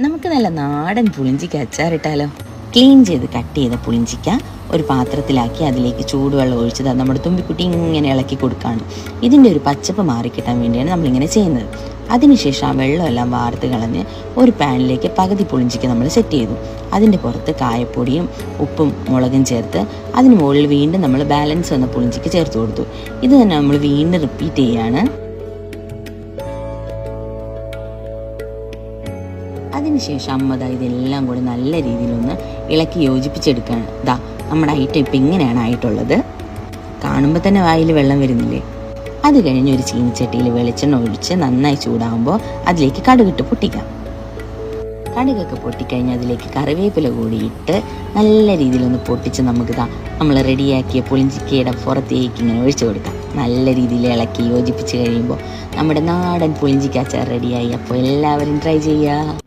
നമുക്ക് നല്ല നാടൻ പുളിഞ്ചിക്ക അച്ചാറിട്ടാലോ? ക്ലീൻ ചെയ്ത് കട്ട് ചെയ്ത പുളിഞ്ചിക്ക ഒരു പാത്രത്തിലാക്കി അതിലേക്ക് ചൂടുവെള്ളം ഒഴിച്ചത് നമ്മുടെ തുമ്പിക്കുട്ടി ഇങ്ങനെ ഇളക്കി കൊടുക്കുകയാണ്. ഇതിൻ്റെ ഒരു പച്ചപ്പ് മാറിക്കിട്ടാൻ വേണ്ടിയാണ് നമ്മളിങ്ങനെ ചെയ്യുന്നത്. അതിനുശേഷം ആ വെള്ളമെല്ലാം വാർത്ത് കളഞ്ഞ് ഒരു പാനിലേക്ക് പകുതി പുളിഞ്ചിക്ക നമ്മൾ സെറ്റ് ചെയ്തു. അതിൻ്റെ പുറത്ത് കായപ്പൊടിയും ഉപ്പും മുളകും ചേർത്ത് അതിന് മുകളിൽ വീണ്ടും നമ്മൾ ബാലൻസ് വന്ന പുളിഞ്ചിക്ക ചേർത്ത് കൊടുത്തു. ഇത് തന്നെ നമ്മൾ വീണ്ടും റിപ്പീറ്റ് ചെയ്യുകയാണ്. അതിനുശേഷം അമ്മ ഇതെല്ലാം കൂടി നല്ല രീതിയിലൊന്ന് ഇളക്കി യോജിപ്പിച്ചെടുക്കുകയാണ്. നമ്മുടെ ഐറ്റം ഇപ്പം ഇങ്ങനെയാണ് ആയിട്ടുള്ളത്. കാണുമ്പോൾ തന്നെ വായിൽ വെള്ളം വരുന്നില്ലേ? അത് കഴിഞ്ഞ് ഒരു ചീനിച്ചട്ടിയിൽ വെളിച്ചെണ്ണ ഒഴിച്ച് നന്നായി ചൂടാകുമ്പോൾ അതിലേക്ക് കടുകിട്ട് പൊട്ടിക്കാം. കടുകൊക്കെ പൊട്ടിക്കഴിഞ്ഞ് അതിലേക്ക് കറിവേപ്പില കൂടി ഇട്ട് നല്ല രീതിയിലൊന്ന് പൊട്ടിച്ച് നമുക്ക് നമ്മൾ റെഡിയാക്കിയ പുളിഞ്ചിക്കയുടെ പുറത്തേക്ക് ഇങ്ങനെ ഒഴിച്ചു കൊടുക്കാം. നല്ല രീതിയിൽ ഇളക്കി യോജിപ്പിച്ച് കഴിയുമ്പോൾ നമ്മുടെ നാടൻ പുളിഞ്ചിക്ക അച്ചാർ റെഡിയായി. അപ്പോൾ എല്ലാവരും ട്രൈ ചെയ്യുക.